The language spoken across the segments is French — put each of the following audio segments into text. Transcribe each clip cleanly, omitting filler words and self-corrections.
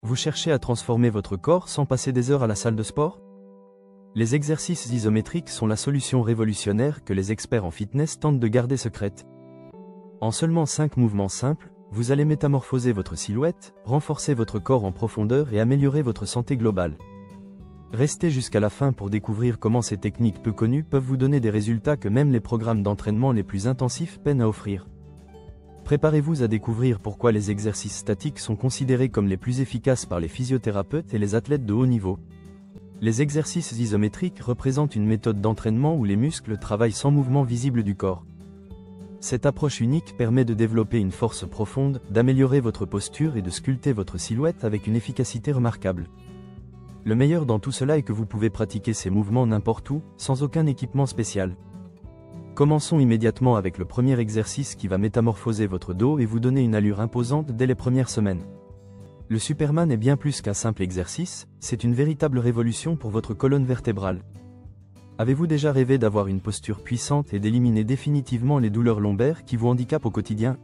Vous cherchez à transformer votre corps sans passer des heures à la salle de sport? Les exercices isométriques sont la solution révolutionnaire que les experts en fitness tentent de garder secrète. En seulement 5 mouvements simples, vous allez métamorphoser votre silhouette, renforcer votre corps en profondeur et améliorer votre santé globale. Restez jusqu'à la fin pour découvrir comment ces techniques peu connues peuvent vous donner des résultats que même les programmes d'entraînement les plus intensifs peinent à offrir. Préparez-vous à découvrir pourquoi les exercices statiques sont considérés comme les plus efficaces par les physiothérapeutes et les athlètes de haut niveau. Les exercices isométriques représentent une méthode d'entraînement où les muscles travaillent sans mouvement visible du corps. Cette approche unique permet de développer une force profonde, d'améliorer votre posture et de sculpter votre silhouette avec une efficacité remarquable. Le meilleur dans tout cela est que vous pouvez pratiquer ces mouvements n'importe où, sans aucun équipement spécial. Commençons immédiatement avec le premier exercice qui va métamorphoser votre dos et vous donner une allure imposante dès les premières semaines. Le Superman est bien plus qu'un simple exercice, c'est une véritable révolution pour votre colonne vertébrale. Avez-vous déjà rêvé d'avoir une posture puissante et d'éliminer définitivement les douleurs lombaires qui vous handicapent au quotidien?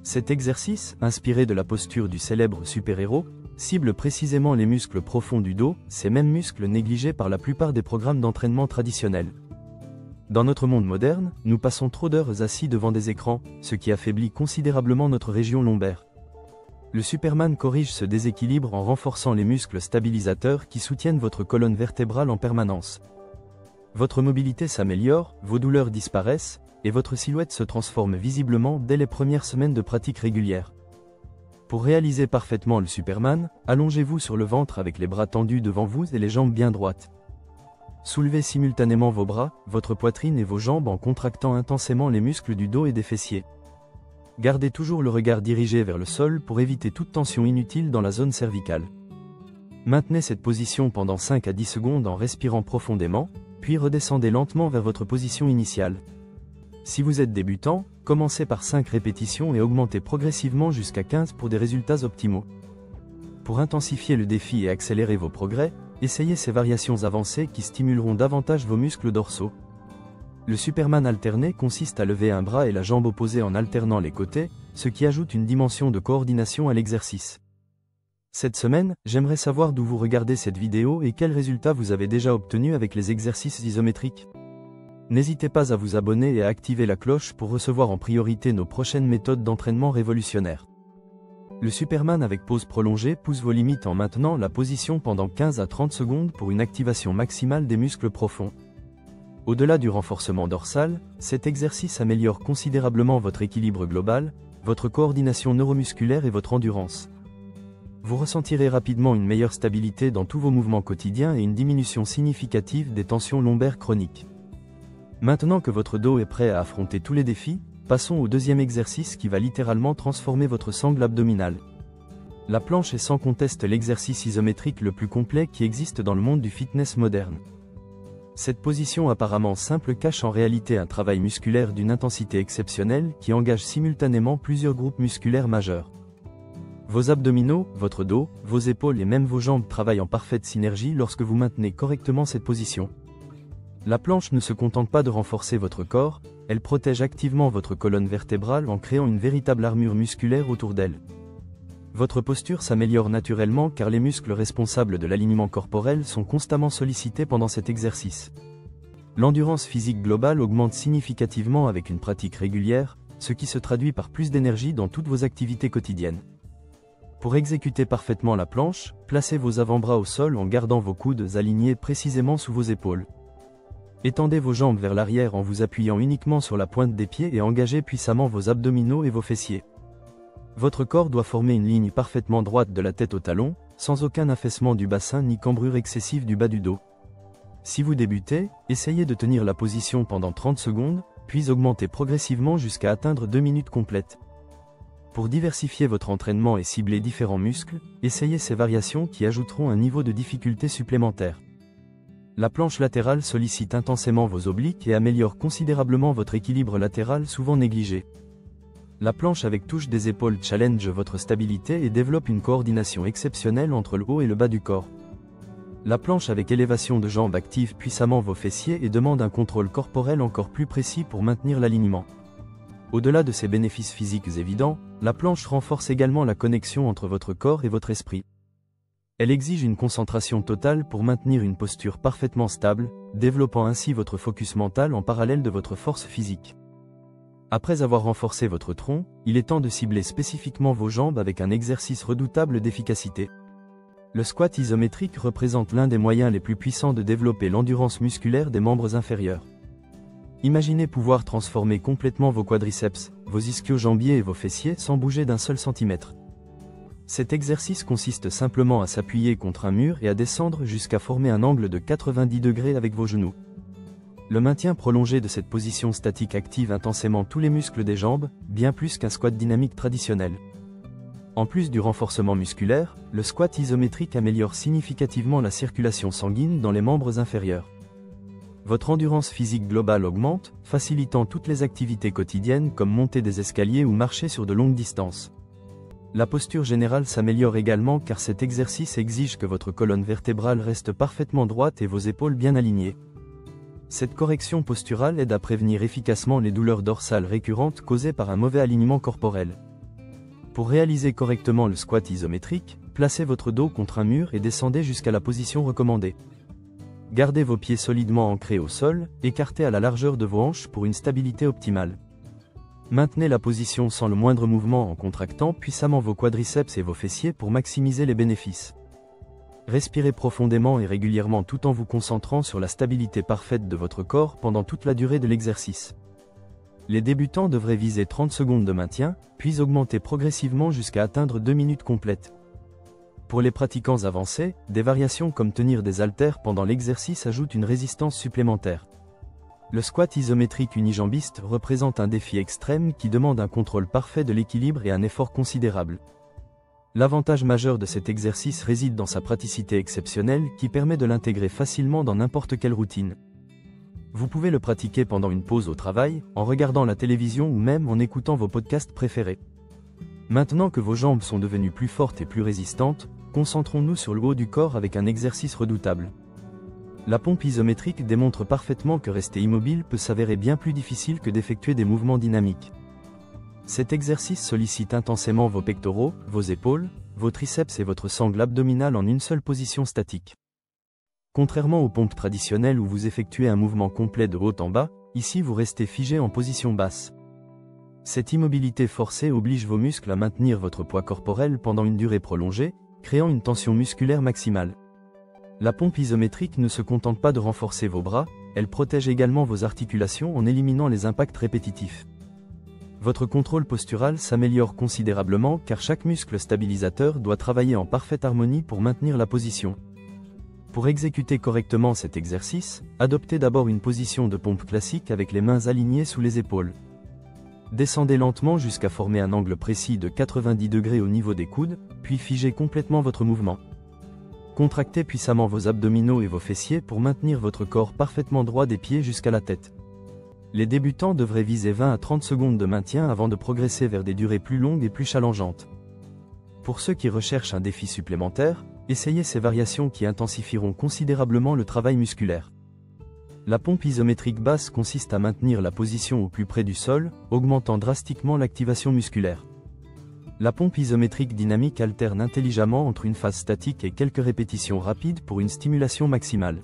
Cet exercice, inspiré de la posture du célèbre super-héros, cible précisément les muscles profonds du dos, ces mêmes muscles négligés par la plupart des programmes d'entraînement traditionnels. Dans notre monde moderne, nous passons trop d'heures assis devant des écrans, ce qui affaiblit considérablement notre région lombaire. Le Superman corrige ce déséquilibre en renforçant les muscles stabilisateurs qui soutiennent votre colonne vertébrale en permanence. Votre mobilité s'améliore, vos douleurs disparaissent, et votre silhouette se transforme visiblement dès les premières semaines de pratique régulière. Pour réaliser parfaitement le Superman, allongez-vous sur le ventre avec les bras tendus devant vous et les jambes bien droites. Soulevez simultanément vos bras, votre poitrine et vos jambes en contractant intensément les muscles du dos et des fessiers. Gardez toujours le regard dirigé vers le sol pour éviter toute tension inutile dans la zone cervicale. Maintenez cette position pendant 5 à 10 secondes en respirant profondément, puis redescendez lentement vers votre position initiale. Si vous êtes débutant, commencez par 5 répétitions et augmentez progressivement jusqu'à 15 pour des résultats optimaux. Pour intensifier le défi et accélérer vos progrès, essayez ces variations avancées qui stimuleront davantage vos muscles dorsaux. Le Superman alterné consiste à lever un bras et la jambe opposée en alternant les côtés, ce qui ajoute une dimension de coordination à l'exercice. Cette semaine, j'aimerais savoir d'où vous regardez cette vidéo et quels résultats vous avez déjà obtenus avec les exercices isométriques. N'hésitez pas à vous abonner et à activer la cloche pour recevoir en priorité nos prochaines méthodes d'entraînement révolutionnaires. Le Superman avec pause prolongée pousse vos limites en maintenant la position pendant 15 à 30 secondes pour une activation maximale des muscles profonds. Au-delà du renforcement dorsal, cet exercice améliore considérablement votre équilibre global, votre coordination neuromusculaire et votre endurance. Vous ressentirez rapidement une meilleure stabilité dans tous vos mouvements quotidiens et une diminution significative des tensions lombaires chroniques. Maintenant que votre dos est prêt à affronter tous les défis, passons au deuxième exercice qui va littéralement transformer votre sangle abdominale. La planche est sans conteste l'exercice isométrique le plus complet qui existe dans le monde du fitness moderne. Cette position apparemment simple cache en réalité un travail musculaire d'une intensité exceptionnelle qui engage simultanément plusieurs groupes musculaires majeurs. Vos abdominaux, votre dos, vos épaules et même vos jambes travaillent en parfaite synergie lorsque vous maintenez correctement cette position. La planche ne se contente pas de renforcer votre corps, elle protège activement votre colonne vertébrale en créant une véritable armure musculaire autour d'elle. Votre posture s'améliore naturellement car les muscles responsables de l'alignement corporel sont constamment sollicités pendant cet exercice. L'endurance physique globale augmente significativement avec une pratique régulière, ce qui se traduit par plus d'énergie dans toutes vos activités quotidiennes. Pour exécuter parfaitement la planche, placez vos avant-bras au sol en gardant vos coudes alignés précisément sous vos épaules. Étendez vos jambes vers l'arrière en vous appuyant uniquement sur la pointe des pieds et engagez puissamment vos abdominaux et vos fessiers. Votre corps doit former une ligne parfaitement droite de la tête au talon, sans aucun affaissement du bassin ni cambrure excessive du bas du dos. Si vous débutez, essayez de tenir la position pendant 30 secondes, puis augmentez progressivement jusqu'à atteindre 2 minutes complètes. Pour diversifier votre entraînement et cibler différents muscles, essayez ces variations qui ajouteront un niveau de difficulté supplémentaire. La planche latérale sollicite intensément vos obliques et améliore considérablement votre équilibre latéral souvent négligé. La planche avec touche des épaules challenge votre stabilité et développe une coordination exceptionnelle entre le haut et le bas du corps. La planche avec élévation de jambes active puissamment vos fessiers et demande un contrôle corporel encore plus précis pour maintenir l'alignement. Au-delà de ces bénéfices physiques évidents, la planche renforce également la connexion entre votre corps et votre esprit. Elle exige une concentration totale pour maintenir une posture parfaitement stable, développant ainsi votre focus mental en parallèle de votre force physique. Après avoir renforcé votre tronc, il est temps de cibler spécifiquement vos jambes avec un exercice redoutable d'efficacité. Le squat isométrique représente l'un des moyens les plus puissants de développer l'endurance musculaire des membres inférieurs. Imaginez pouvoir transformer complètement vos quadriceps, vos ischio-jambiers et vos fessiers sans bouger d'un seul centimètre. Cet exercice consiste simplement à s'appuyer contre un mur et à descendre jusqu'à former un angle de 90 degrés avec vos genoux. Le maintien prolongé de cette position statique active intensément tous les muscles des jambes, bien plus qu'un squat dynamique traditionnel. En plus du renforcement musculaire, le squat isométrique améliore significativement la circulation sanguine dans les membres inférieurs. Votre endurance physique globale augmente, facilitant toutes les activités quotidiennes comme monter des escaliers ou marcher sur de longues distances. La posture générale s'améliore également car cet exercice exige que votre colonne vertébrale reste parfaitement droite et vos épaules bien alignées. Cette correction posturale aide à prévenir efficacement les douleurs dorsales récurrentes causées par un mauvais alignement corporel. Pour réaliser correctement le squat isométrique, placez votre dos contre un mur et descendez jusqu'à la position recommandée. Gardez vos pieds solidement ancrés au sol, écartés à la largeur de vos hanches pour une stabilité optimale. Maintenez la position sans le moindre mouvement en contractant puissamment vos quadriceps et vos fessiers pour maximiser les bénéfices. Respirez profondément et régulièrement tout en vous concentrant sur la stabilité parfaite de votre corps pendant toute la durée de l'exercice. Les débutants devraient viser 30 secondes de maintien, puis augmenter progressivement jusqu'à atteindre 2 minutes complètes. Pour les pratiquants avancés, des variations comme tenir des haltères pendant l'exercice ajoutent une résistance supplémentaire. Le squat isométrique unijambiste représente un défi extrême qui demande un contrôle parfait de l'équilibre et un effort considérable. L'avantage majeur de cet exercice réside dans sa praticité exceptionnelle qui permet de l'intégrer facilement dans n'importe quelle routine. Vous pouvez le pratiquer pendant une pause au travail, en regardant la télévision ou même en écoutant vos podcasts préférés. Maintenant que vos jambes sont devenues plus fortes et plus résistantes, concentrons-nous sur le haut du corps avec un exercice redoutable. La pompe isométrique démontre parfaitement que rester immobile peut s'avérer bien plus difficile que d'effectuer des mouvements dynamiques. Cet exercice sollicite intensément vos pectoraux, vos épaules, vos triceps et votre sangle abdominale en une seule position statique. Contrairement aux pompes traditionnelles où vous effectuez un mouvement complet de haut en bas, ici vous restez figé en position basse. Cette immobilité forcée oblige vos muscles à maintenir votre poids corporel pendant une durée prolongée, créant une tension musculaire maximale. La pompe isométrique ne se contente pas de renforcer vos bras, elle protège également vos articulations en éliminant les impacts répétitifs. Votre contrôle postural s'améliore considérablement car chaque muscle stabilisateur doit travailler en parfaite harmonie pour maintenir la position. Pour exécuter correctement cet exercice, adoptez d'abord une position de pompe classique avec les mains alignées sous les épaules. Descendez lentement jusqu'à former un angle précis de 90 degrés au niveau des coudes, puis figez complètement votre mouvement. Contractez puissamment vos abdominaux et vos fessiers pour maintenir votre corps parfaitement droit des pieds jusqu'à la tête. Les débutants devraient viser 20 à 30 secondes de maintien avant de progresser vers des durées plus longues et plus challengeantes. Pour ceux qui recherchent un défi supplémentaire, essayez ces variations qui intensifieront considérablement le travail musculaire. La pompe isométrique basse consiste à maintenir la position au plus près du sol, augmentant drastiquement l'activation musculaire. La pompe isométrique dynamique alterne intelligemment entre une phase statique et quelques répétitions rapides pour une stimulation maximale.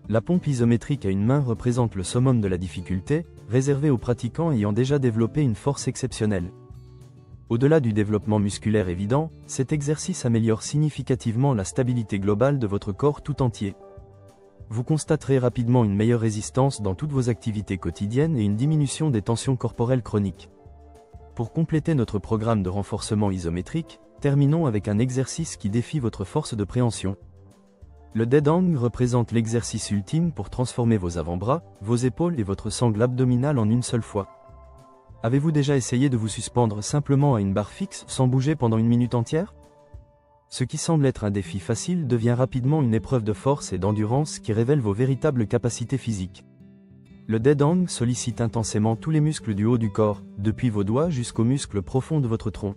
La pompe isométrique à une main représente le summum de la difficulté, réservée aux pratiquants ayant déjà développé une force exceptionnelle. Au-delà du développement musculaire évident, cet exercice améliore significativement la stabilité globale de votre corps tout entier. Vous constaterez rapidement une meilleure résistance dans toutes vos activités quotidiennes et une diminution des tensions corporelles chroniques. Pour compléter notre programme de renforcement isométrique, terminons avec un exercice qui défie votre force de préhension. Le dead hang représente l'exercice ultime pour transformer vos avant-bras, vos épaules et votre sangle abdominale en une seule fois. Avez-vous déjà essayé de vous suspendre simplement à une barre fixe sans bouger pendant une minute entière? Ce qui semble être un défi facile devient rapidement une épreuve de force et d'endurance qui révèle vos véritables capacités physiques. Le dead hang sollicite intensément tous les muscles du haut du corps, depuis vos doigts jusqu'aux muscles profonds de votre tronc.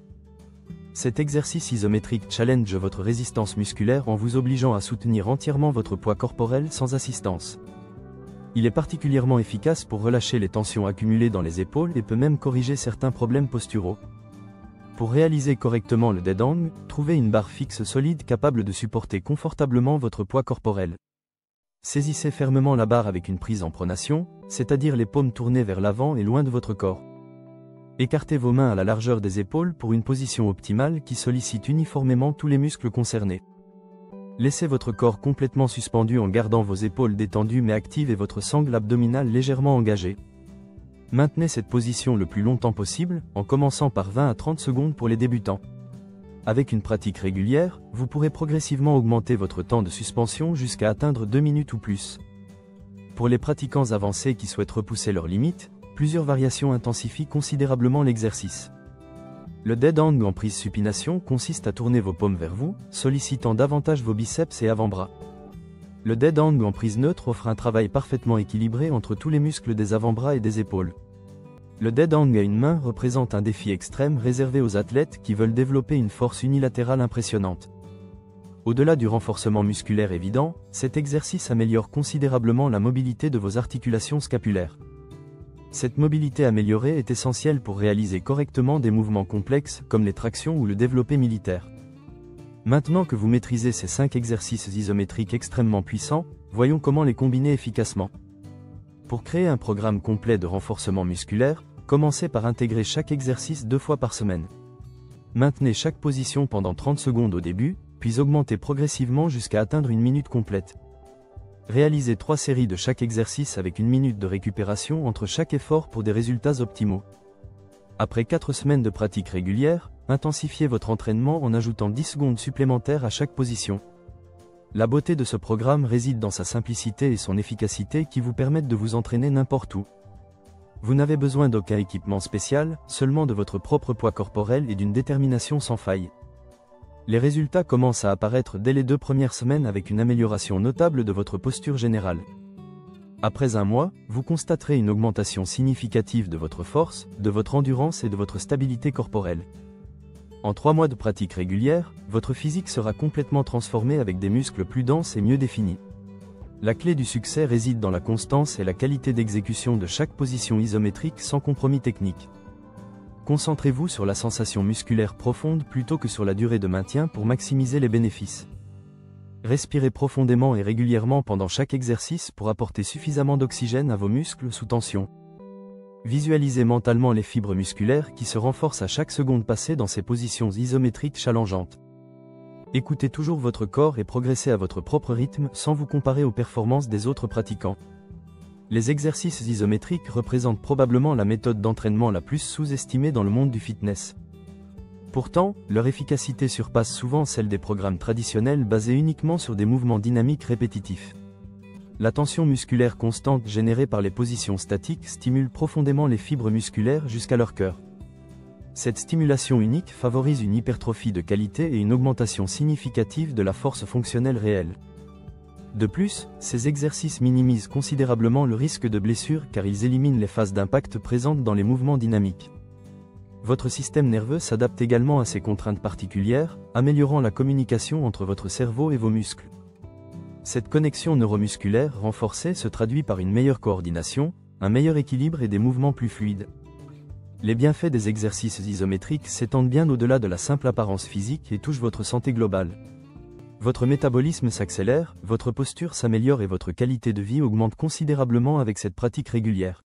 Cet exercice isométrique challenge votre résistance musculaire en vous obligeant à soutenir entièrement votre poids corporel sans assistance. Il est particulièrement efficace pour relâcher les tensions accumulées dans les épaules et peut même corriger certains problèmes posturaux. Pour réaliser correctement le dead hang, trouvez une barre fixe solide capable de supporter confortablement votre poids corporel. Saisissez fermement la barre avec une prise en pronation, c'est-à-dire les paumes tournées vers l'avant et loin de votre corps. Écartez vos mains à la largeur des épaules pour une position optimale qui sollicite uniformément tous les muscles concernés. Laissez votre corps complètement suspendu en gardant vos épaules détendues mais actives et votre sangle abdominale légèrement engagée. Maintenez cette position le plus longtemps possible, en commençant par 20 à 30 secondes pour les débutants. Avec une pratique régulière, vous pourrez progressivement augmenter votre temps de suspension jusqu'à atteindre 2 minutes ou plus. Pour les pratiquants avancés qui souhaitent repousser leurs limites, plusieurs variations intensifient considérablement l'exercice. Le dead hang en prise supination consiste à tourner vos paumes vers vous, sollicitant davantage vos biceps et avant-bras. Le dead hang en prise neutre offre un travail parfaitement équilibré entre tous les muscles des avant-bras et des épaules. Le dead hang à une main représente un défi extrême réservé aux athlètes qui veulent développer une force unilatérale impressionnante. Au-delà du renforcement musculaire évident, cet exercice améliore considérablement la mobilité de vos articulations scapulaires. Cette mobilité améliorée est essentielle pour réaliser correctement des mouvements complexes comme les tractions ou le développé militaire. Maintenant que vous maîtrisez ces 5 exercices isométriques extrêmement puissants, voyons comment les combiner efficacement. Pour créer un programme complet de renforcement musculaire, commencez par intégrer chaque exercice 2 fois par semaine. Maintenez chaque position pendant 30 secondes au début, puis augmentez progressivement jusqu'à atteindre une minute complète. Réalisez 3 séries de chaque exercice avec une minute de récupération entre chaque effort pour des résultats optimaux. Après 4 semaines de pratique régulière, intensifiez votre entraînement en ajoutant 10 secondes supplémentaires à chaque position. La beauté de ce programme réside dans sa simplicité et son efficacité qui vous permettent de vous entraîner n'importe où. Vous n'avez besoin d'aucun équipement spécial, seulement de votre propre poids corporel et d'une détermination sans faille. Les résultats commencent à apparaître dès les 2 premières semaines avec une amélioration notable de votre posture générale. Après un mois, vous constaterez une augmentation significative de votre force, de votre endurance et de votre stabilité corporelle. En 3 mois de pratique régulière, votre physique sera complètement transformé avec des muscles plus denses et mieux définis. La clé du succès réside dans la constance et la qualité d'exécution de chaque position isométrique sans compromis technique. Concentrez-vous sur la sensation musculaire profonde plutôt que sur la durée de maintien pour maximiser les bénéfices. Respirez profondément et régulièrement pendant chaque exercice pour apporter suffisamment d'oxygène à vos muscles sous tension. Visualisez mentalement les fibres musculaires qui se renforcent à chaque seconde passée dans ces positions isométriques challengeantes. Écoutez toujours votre corps et progressez à votre propre rythme sans vous comparer aux performances des autres pratiquants. Les exercices isométriques représentent probablement la méthode d'entraînement la plus sous-estimée dans le monde du fitness. Pourtant, leur efficacité surpasse souvent celle des programmes traditionnels basés uniquement sur des mouvements dynamiques répétitifs. La tension musculaire constante générée par les positions statiques stimule profondément les fibres musculaires jusqu'à leur cœur. Cette stimulation unique favorise une hypertrophie de qualité et une augmentation significative de la force fonctionnelle réelle. De plus, ces exercices minimisent considérablement le risque de blessure car ils éliminent les phases d'impact présentes dans les mouvements dynamiques. Votre système nerveux s'adapte également à ces contraintes particulières, améliorant la communication entre votre cerveau et vos muscles. Cette connexion neuromusculaire renforcée se traduit par une meilleure coordination, un meilleur équilibre et des mouvements plus fluides. Les bienfaits des exercices isométriques s'étendent bien au-delà de la simple apparence physique et touchent votre santé globale. Votre métabolisme s'accélère, votre posture s'améliore et votre qualité de vie augmente considérablement avec cette pratique régulière.